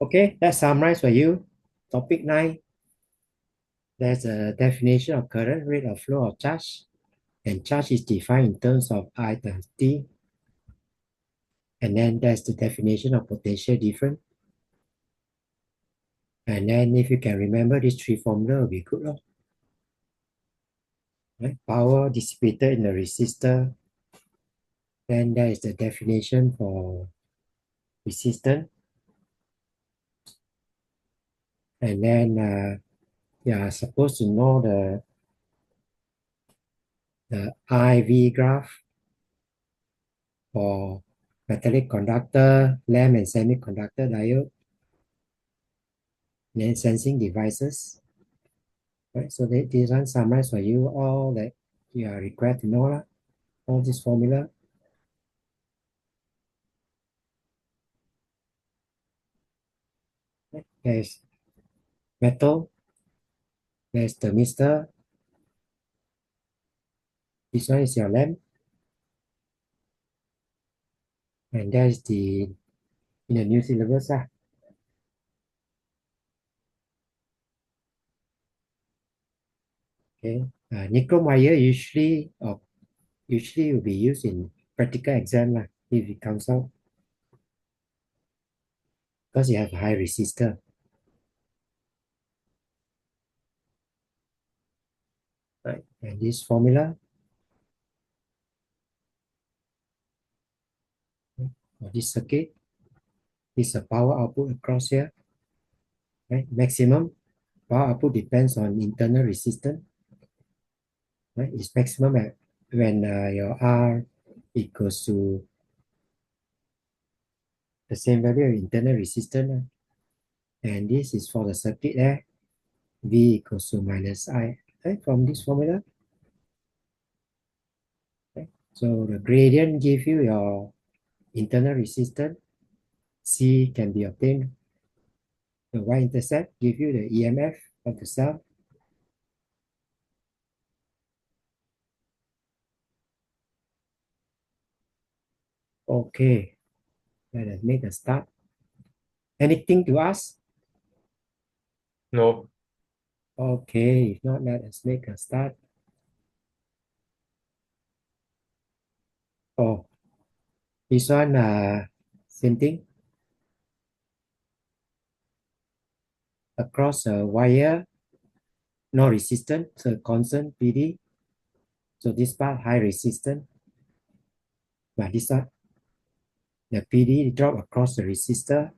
Okay, let's summarize for you. Topic 9, there's a definition of current, rate of flow of charge, and charge is defined in terms of I times T. And then there's the definition of potential difference. And then if you can remember these three formulas, will be good. Right? Power dissipated in the resistor. Then there is the definition for resistance. And then you are supposed to know the IV graph for metallic conductor, lamp and semiconductor diode, and then sensing devices. Right? So this one summarize for you all that you are required to know all this formula. Right? There's metal, there's thermistor, this one is your lamp, and there's the in the new syllabus. Okay. Nickel wire usually will be used in practical exam if it comes out because you have a high resistor. Right? And this formula or this circuit is a power output across here. Right? Maximum power output depends on internal resistance. Right? It's maximum when your R equals to the same value of internal resistance. And this is for the circuit there. V equals to minus I. Right? From this formula. Right? So the gradient give you your internal resistance. C can be obtained. The y-intercept give you the EMF of the cell. Okay, let us make a start. Anything to ask? No. Okay, if not, let us make a start. Oh, this one, same thing. Across a wire, no resistance, so constant PD. So this part high resistance. But this one, the PD drop across the resistor,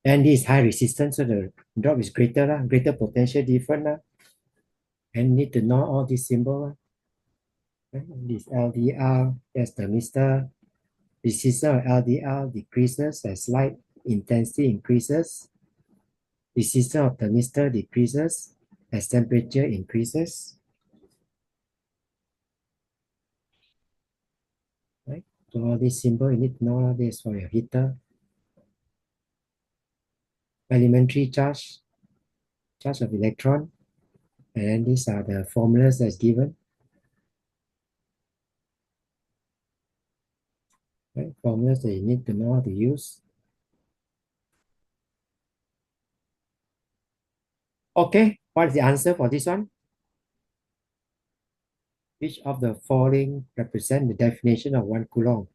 and this high resistance, so the drop is greater, greater potential difference. And need to know all these symbols. This LDR, that's the Mr. Resistance of LDR decreases as light intensity increases. Resistance of thermistor decreases as temperature increases. Right? So all these symbols you need to know this for your heater. Elementary charge, charge of electron, and then these are the formulas that's given. Right? Formulas that you need to know how to use. Okay, what is the answer for this one? Which of the following represent the definition of 1 Coulomb?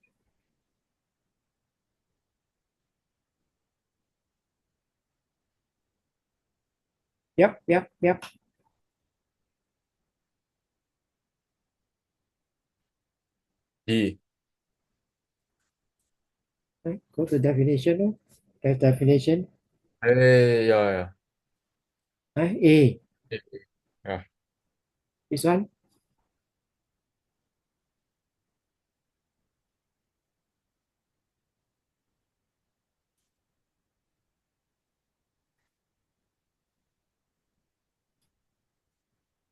Yep. E. Right? Go to definition. There's definition. Yeah. A. Yeah. This one.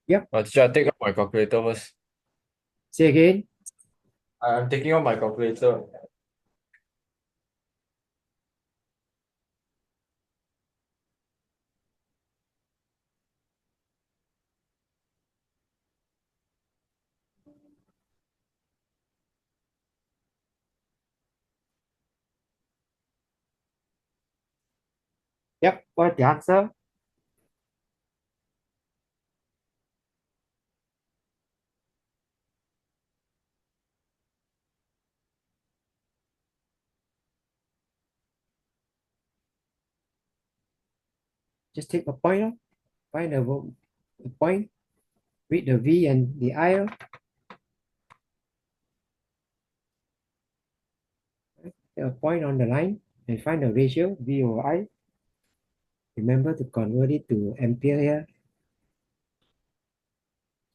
Yep. Teacher, I take out my calculator first. Say again. I'm taking out my calculator. Yep, what's the answer? Just take a point, lor. Find the point, read the V and the I. Lor. Take a point on the line and find the ratio V over I. Remember to convert it to ampere here.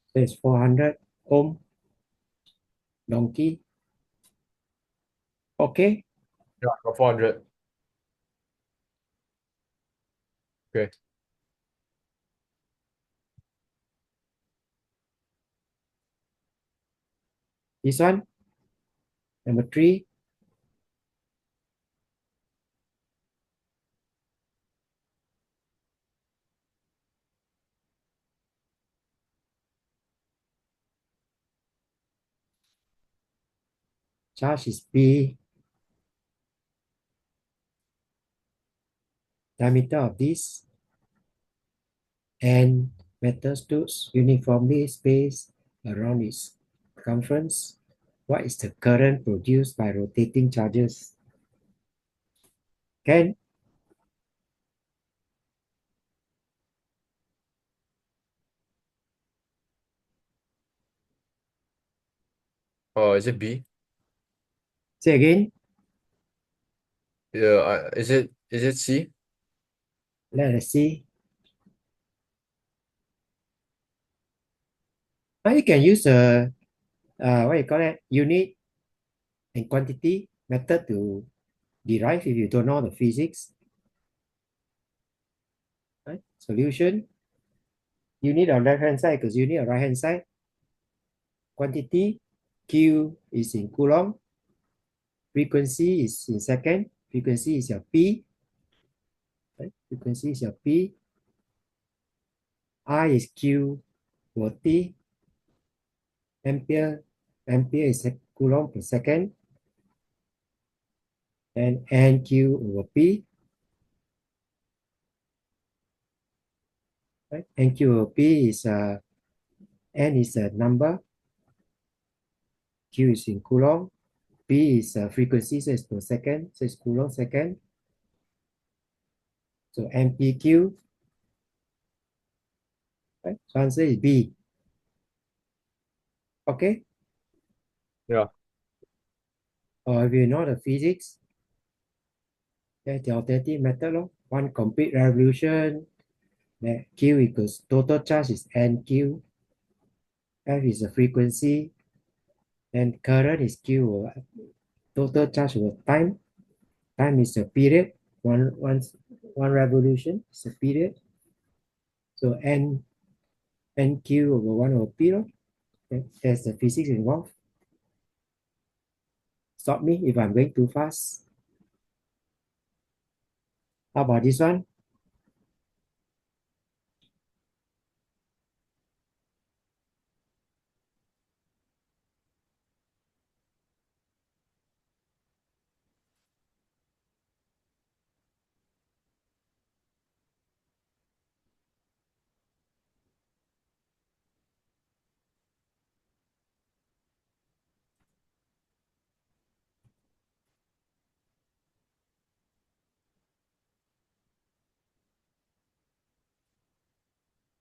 So it's 400 ohm donkey. Okay, Yeah, got 400. Okay. this one, number 3. Charge is P. Diameter of this and metal stools uniformly spaced around its circumference. What is the current produced by rotating charges? Can Oh, is it B? say again? Yeah, is it C? Let us see. Now you can use a what you call it, unit and quantity method to derive if you don't know the physics. Right? Solution, unit on left hand side because unit on right hand side. Quantity, Q is in Coulomb. Frequency is in second. Frequency is your P. Right? Frequency is your P. I is Q over T. Ampere, ampere is Coulomb per second. And NQ over P. Right? NQ over P is N is a number. Q is in Coulomb. P is frequency, so it's per second, so it's Coulomb second. So MPQ, right? So answer is B. Okay. Yeah. Or if you know the physics, that's the alternative method. Lor. One complete revolution, that Q equals total charge is NQ. F is the frequency, and current is Q over total charge over time. Time is a period. One revolution is a period. So NQ over 1 over P. Lor. That's the physics involved. Stop me if I'm going too fast. How about this one?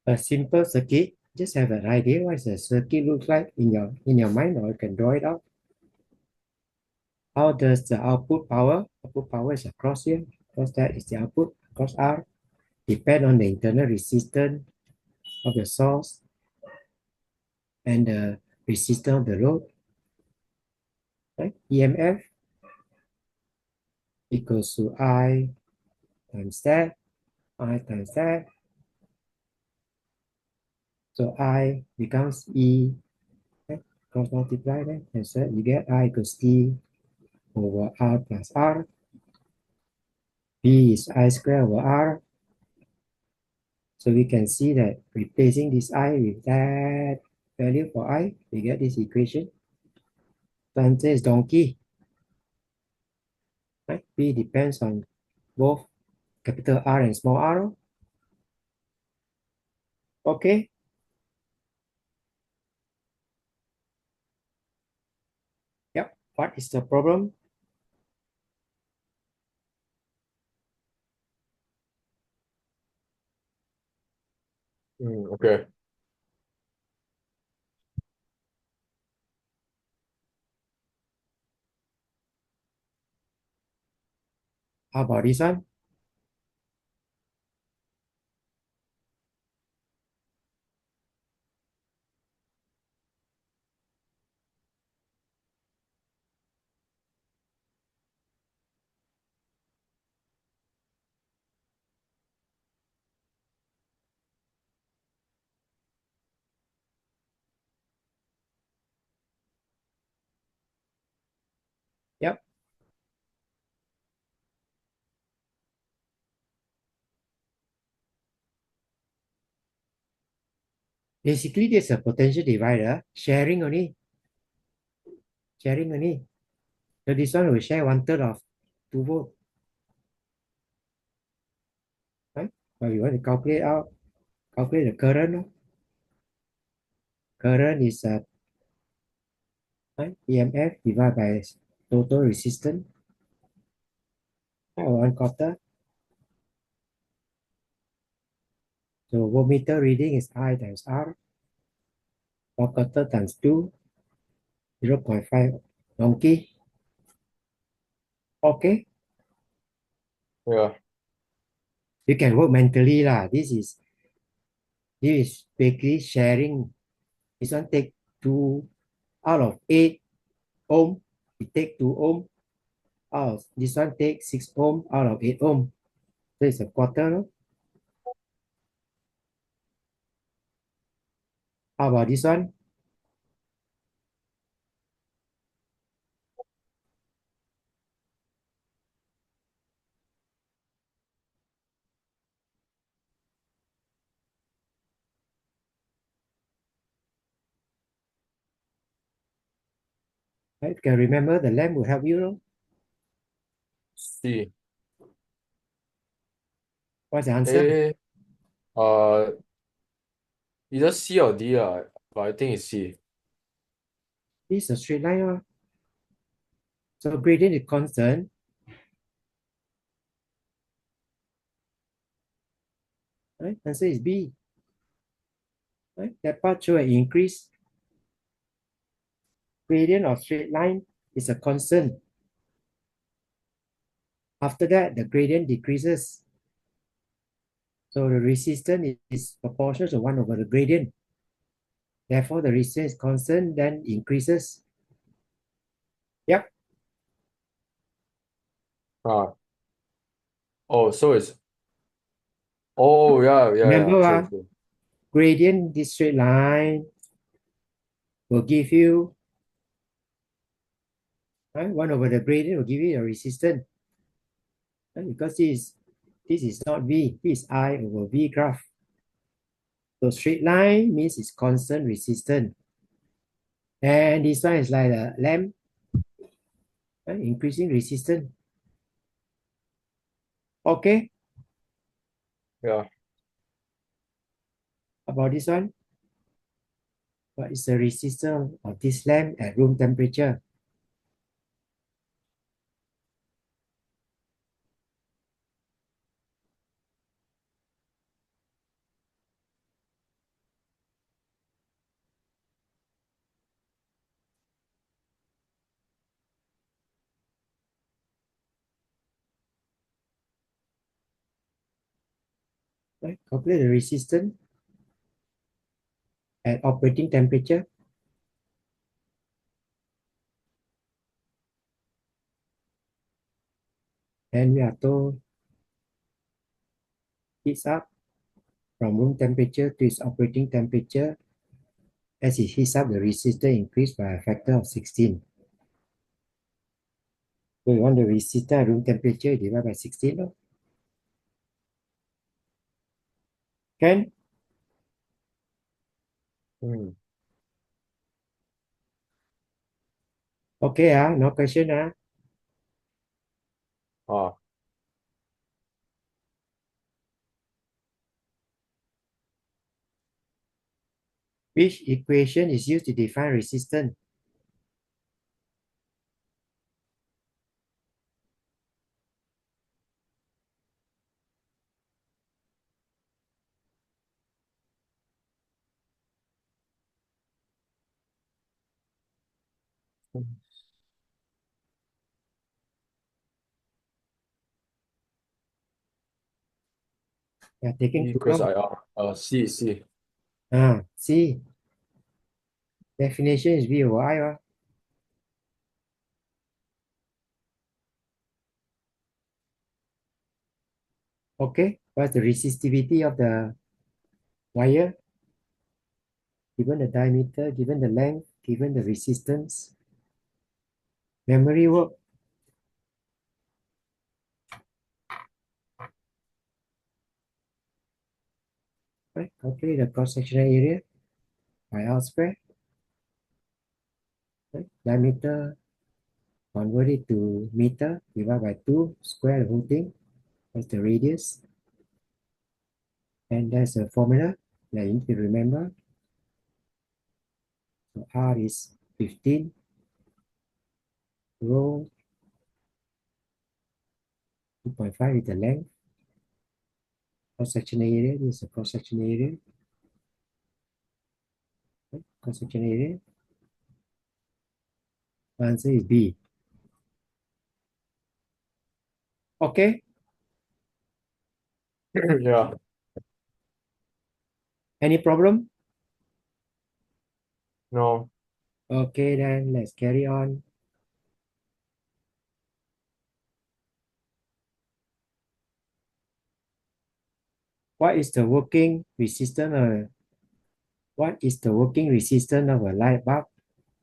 A simple circuit. Just have an idea what a circuit looks like in your mind, or you can draw it out. How does the output power is across here, because that is the output, across R, depend on the internal resistance of the source and the resistance of the load, right? EMF equals to I times that, I times that. So I becomes E, right? Cross multiply that, and so you get I equals T over R plus R. B is I squared over R. So we can see that replacing this I with that value for I, we get this equation. The answer is donkey. Right? P depends on both capital R and small r. Okay. Yep. What is the problem? Okay. How about this one? Yep. Basically, there's a potential divider sharing only. Sharing only. So this one will share 1/3 of 2 volt. Right? But we want to calculate the current. No? Current is right? EMF divided by total resistance. Right? 1/4. So voltmeter reading is I times R. 1/4 times 2, 0.5 donkey. Okay. Yeah. You can work mentally lah. This is basically sharing. This one take 2 out of 8 ohm. It take 2 ohm. Out. This one take 6 ohm out of 8 ohm. So it's a quarter. No? How about this one? Right? You can remember the lamp will help you. No? C. What's the answer? A. Either C or D, but I think it's C. This is a straight line. No? So gradient is constant. Right? Answer is B. Right? That part show an increase. Gradient of straight line is a constant. After that, the gradient decreases. So the resistance is proportional to 1 over the gradient. Therefore, the resistance is constant, then increases. Yep. Ah. Oh, so it's. Oh, yeah, yeah, yeah. Remember, True, true. gradient this straight line will give you 1 over the gradient will give you a resistance. Because this is not V, this is I over V graph. So straight line means it's constant resistance. And this one is like a lamp, increasing resistance. Okay, Yeah. about this one. What is the resistance of this lamp at room temperature? Right? Calculate the resistance at operating temperature. And we are told heats up from room temperature to its operating temperature. As it heats up, the resistance increased by a factor of 16. So you want the resistance at room temperature divided by 16. No? Can? Hmm. Okay, no question. Ah. Which equation is used to define resistance? Yeah, taking E too equals long. IR. C. C. Definition is V over I. Okay, what's the resistivity of the wire? Given the diameter, given the length, given the resistance. Memory work. Right? Calculate the cross-sectional area by R square. Right? Diameter convert it to meter, divide by 2, square the whole thing. That's the radius. And there's a formula that you need to remember. So R is 15 rho 2.5 is the length. Cross-sectional area, this is a cross-sectional area. Right? Cross-sectional area. Answer is B. Okay, Yeah. any problem? No. Okay, then let's carry on. What is the working resistance? What is the working resistance of a light bulb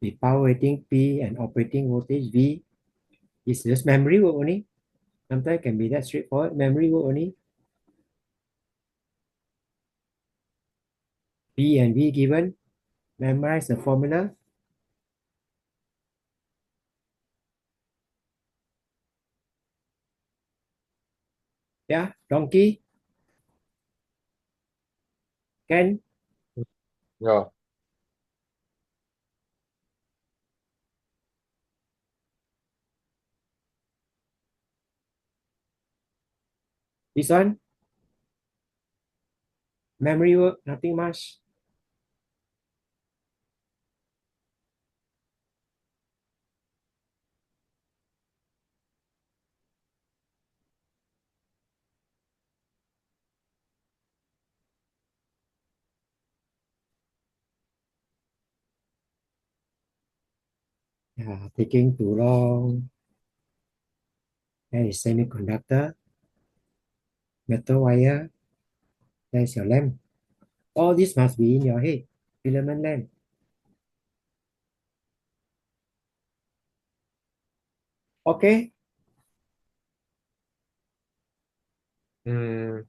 with power rating P and operating voltage V? Is just memory work only. Sometimes can be that straightforward. Memory work only. P and V given. Memorize the formula. Yeah, donkey. Can Yeah. this one. Memory work, nothing much. Yeah, taking too long. That is semiconductor. Metal wire. That is your lamp. All this must be in your head. Filament lamp. Okay. Mm,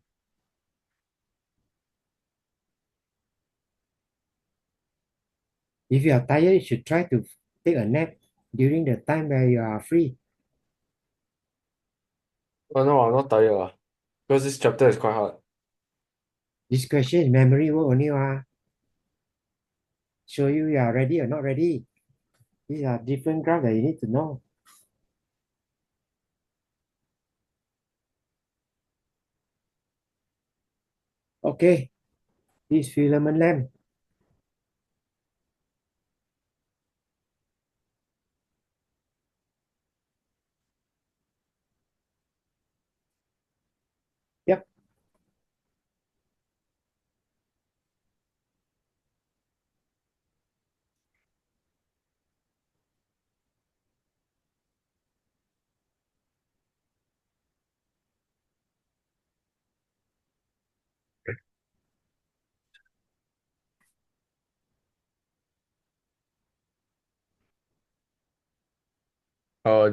If you are tired, you should try to take a nap during the time where you are free. oh no, I'm not tired. Because this chapter is quite hard. This question is memory work only. Show you are ready or not ready. These are different graphs that you need to know. Okay, this filament lamp. Yep.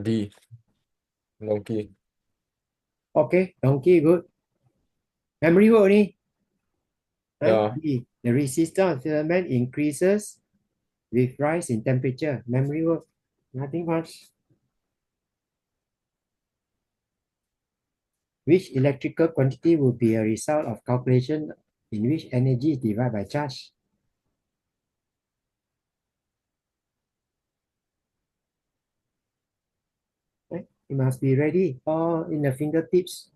D. Donkey. Okay, donkey, good. Memory work only. Right? Yeah. B. The resistance of filament increases with rise in temperature. Memory work. Nothing much. Which electrical quantity would be a result of calculation in which energy is divided by charge? You must be ready. All in the fingertips.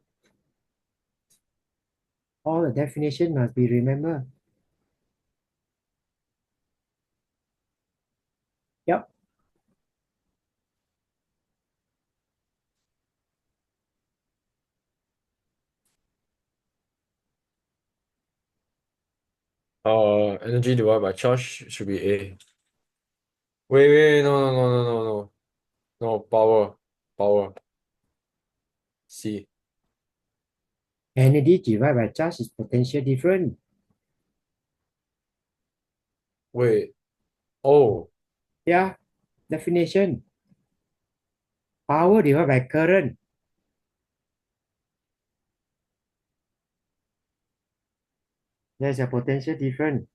All the definition must be remembered. Yep. Energy divided by charge should be A. Wait, no. No, power. C. Energy divided by charge is potential difference. Wait, oh, Yeah. Definition. Power divided by current. There's a potential difference.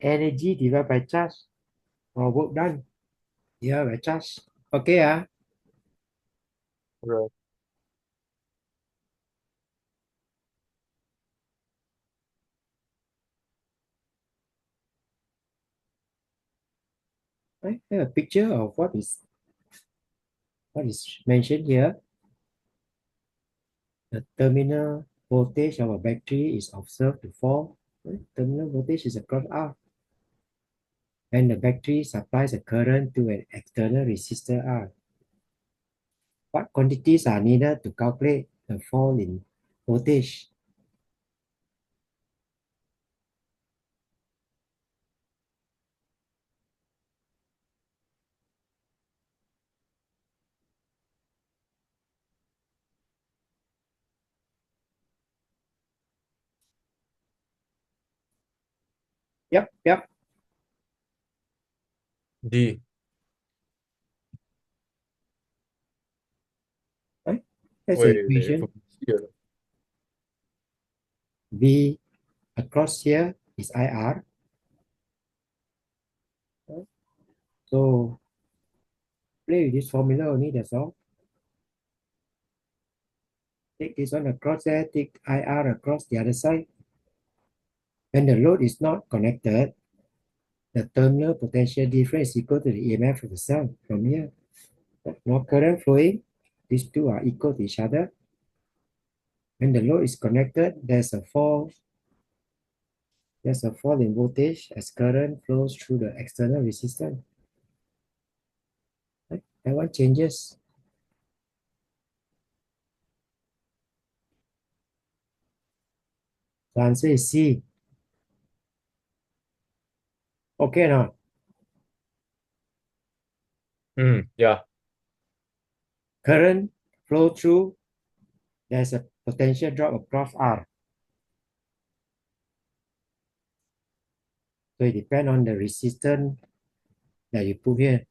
Energy divided by charge or work done divided by charge. Okay, okay. I have a picture of what is mentioned here. The terminal voltage of a battery is observed to fall. Terminal voltage is across R, and the battery supplies a current to an external resistor R. What quantities are needed to calculate the fall in voltage? Yep. D. Right? That's the Wait, equation. from here. V across here is IR. Right? So play with this formula only, that's all. Take this one across there, take IR across the other side. When the load is not connected, the terminal potential difference is equal to the EMF of the cell from here. No current flowing, these two are equal to each other. When the load is connected, there's a fall in voltage as current flows through the external resistance. Right? That one changes. The answer is C. Okay now. Yeah. Current flow through, there's a potential drop across R. So it depends on the resistance that you put here.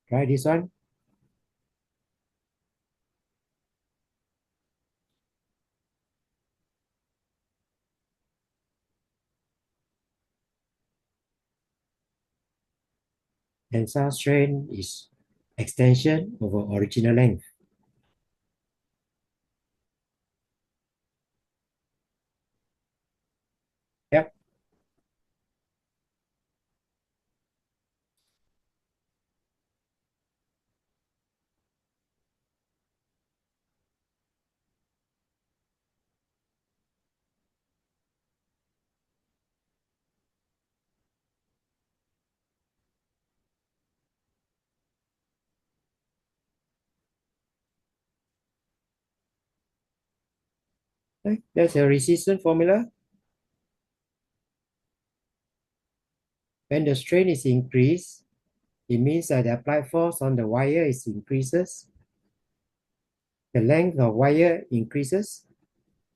Try this one. Tensile strain is extension over original length. Yep. Okay. There's a resistance formula. When the strain is increased, it means that the applied force on the wire is increases. The length of wire increases.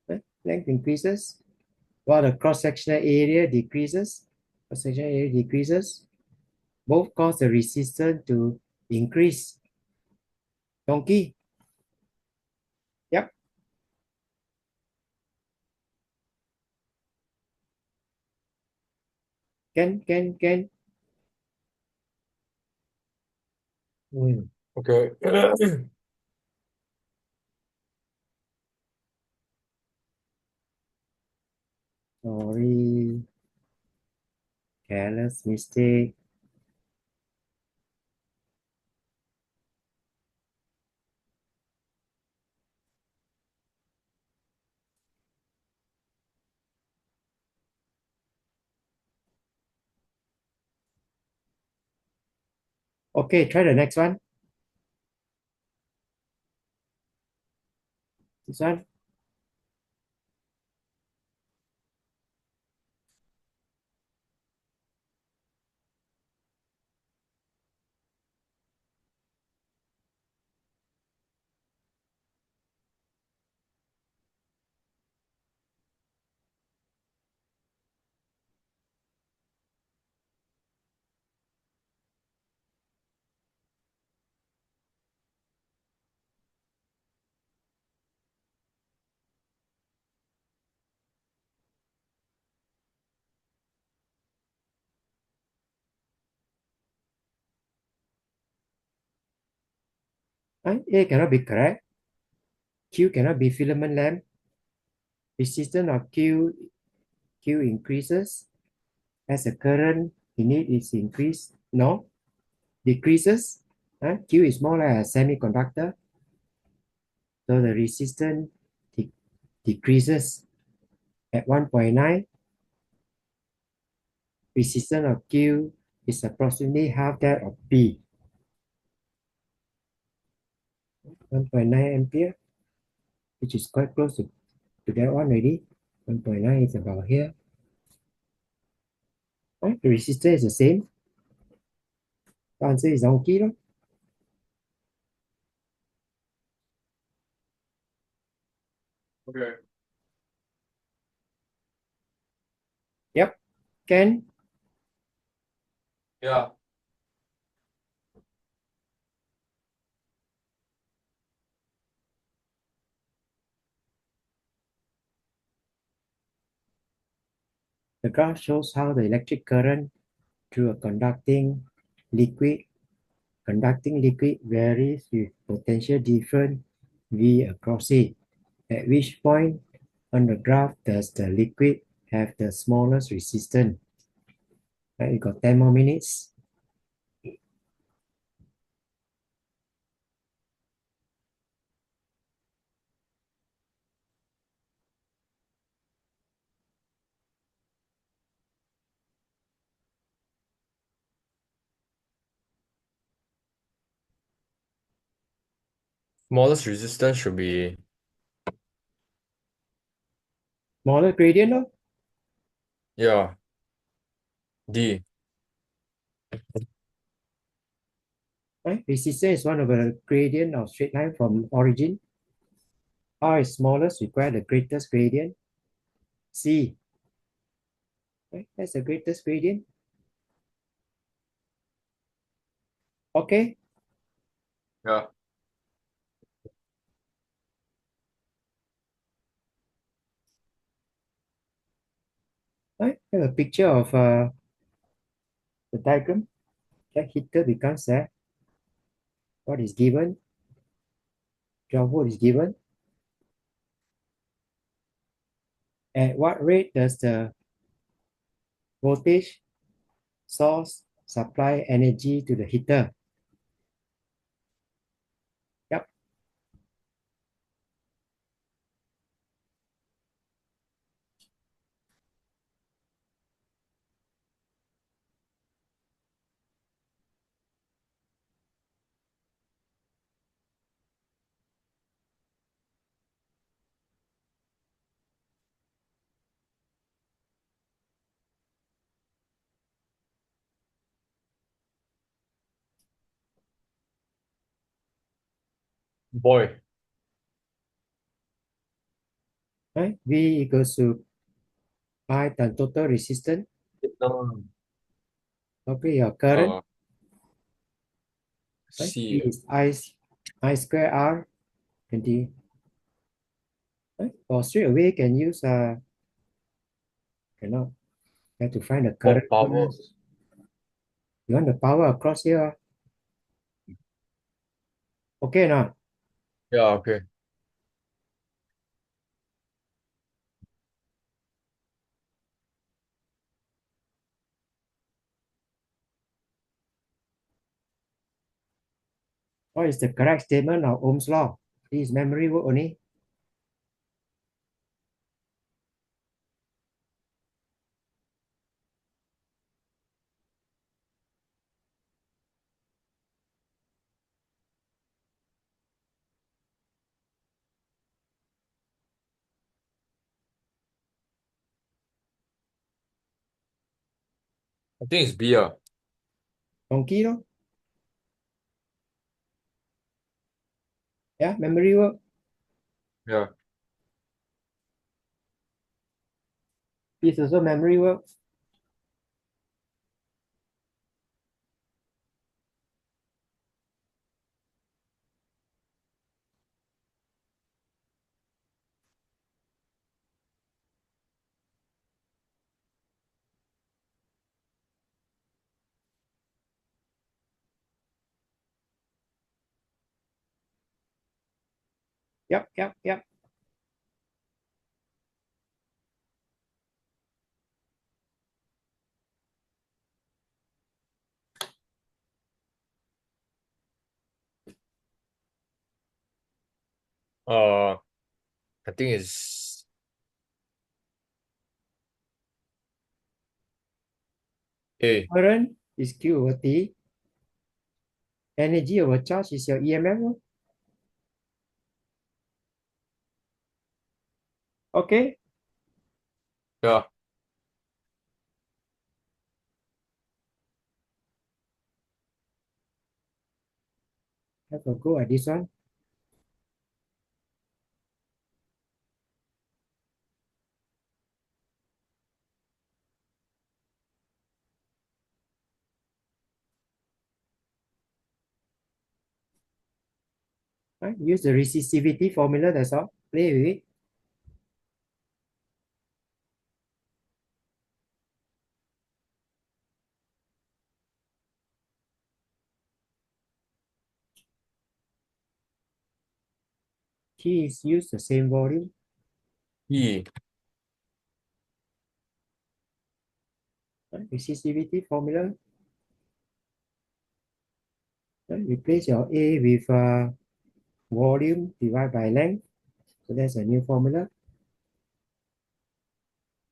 Length increases while the cross-sectional area decreases. Cross-sectional area decreases. Both cause the resistance to increase. Donkey. Yep. Can. Okay. Sorry, careless mistake. Okay, try the next one. This one. A cannot be correct. Q cannot be filament length. Resistance of Q increases as the current in it is increased. No, decreases. Q is more like a semiconductor, so the resistance de decreases at 1.9. Resistance of Q is approximately half that of P, 1.9 ampere, which is quite close to that one already. 1.9 is about here. The resistance is the same. The answer is okay. Lor. Okay. Yep, can. Yeah. The graph shows how the electric current through a liquid conducting liquid varies with potential difference V across it. At which point on the graph does the liquid have the smallest resistance? Right, you got 10 more minutes. Smallest resistance should be Smaller gradient, no? yeah. D. Right? Resistance is one of the gradient of straight line from origin. R is smallest, require the greatest gradient. C, right? That's the greatest gradient. Okay, Yeah. right? Have a picture of the diagram. That heater becomes that. What is given? 12 volt is given. At what rate does the voltage source supply energy to the heater? Yep. Boy. Right? V equals to I times total resistance. No. Okay, your current, right? V C. is I square R 20. Right? Or straight away can use cannot. Have to find the Oh, current power. first. You want the power across here? Okay, now. Yeah, okay. What is the correct statement of Ohm's law? This is memory work only. I think it's B. Donkey lor. Yeah, memory work. Yeah. It's also memory work. Yep, yep, yep. Uh, I think it's A. Current is Q over T. Energy over charge is your EMF. Okay. Yeah. Have a go at this one. Right? Use the resistivity formula, that's all. Play with it. Keys use the same volume. E. Right? Resistivity formula. Right? Replace your A with volume divided by length. So that's a new formula.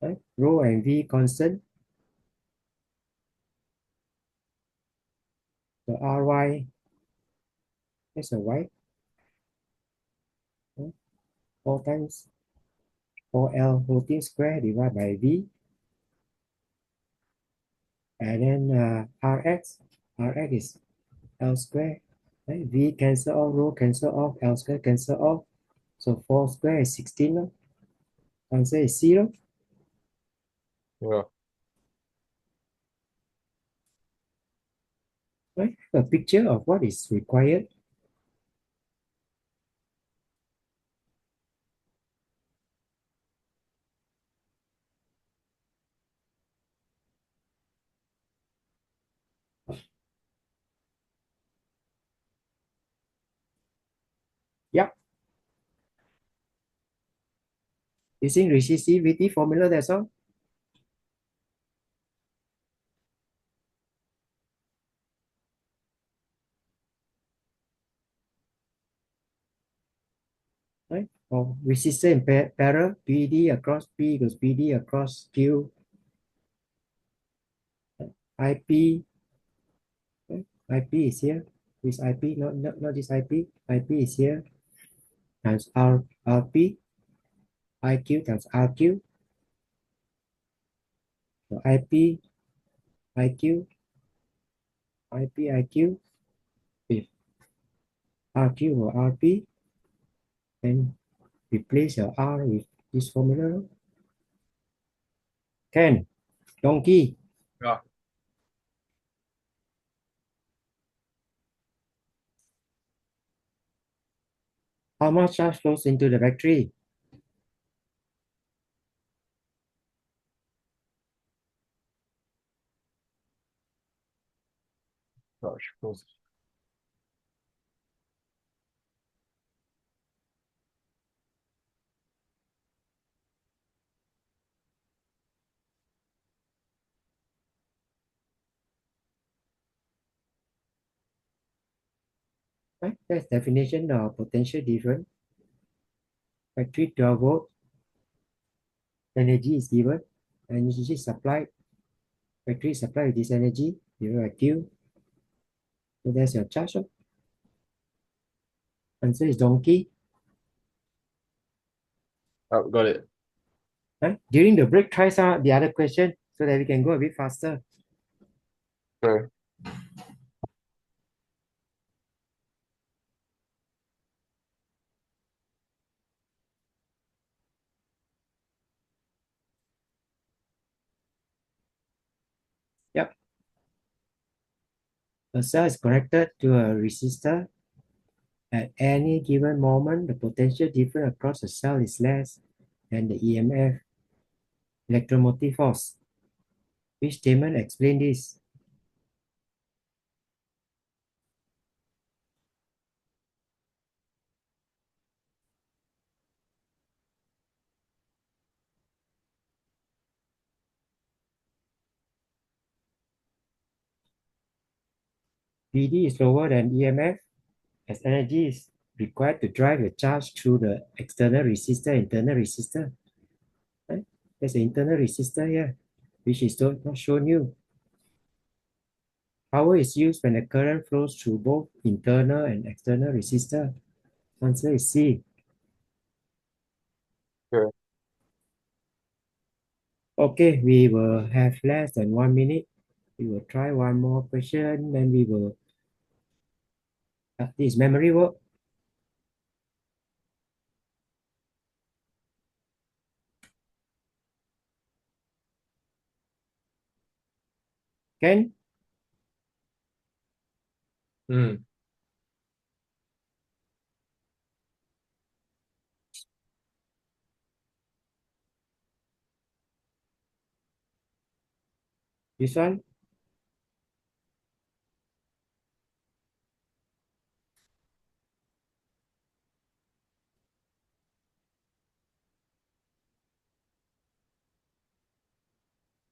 Right? Rho and V constant. So Ry, that's a Y. Right? 4 times 4L whole thing square divided by V. And then Rx is L square. Right? V cancel off, rho cancel off, L square cancel off. So 4 square is 16. No? Answer is 0. Yeah. Right? A picture of what is required. Yep. Using resistivity formula, that's all. Right? Or resistor in parallel, PD across P equals PD across Q, IP, right? IP is here. This IP, not this IP. IP is here times RP, IQ times RQ. So IP, IQ, IP, IQ with RQ or RP, and replace your R with this formula. Can, donkey. Yeah. How much charge flows into the battery? Gosh, close. Right? That's definition of potential difference. Factory 12 volt, energy is given, energy supplied. Factory supply this energy, you are Q. So there's your charge. Answer is donkey. Oh, got it. Right? During the break, try some the other question so that we can go a bit faster. Sure. Yep. A cell is connected to a resistor. At any given moment, the potential difference across the cell is less than the EMF, electromotive force. Which statement explain this? PD is lower than EMF as energy is required to drive the charge through the external resistor, internal resistor. Right? There's an internal resistor here, which is not shown you. Power is used when the current flows through both internal and external resistor. Answer is C. Sure. Okay, we will have less than 1 minute. We will try one more question, then we will. This memory work. Can Mm. this one?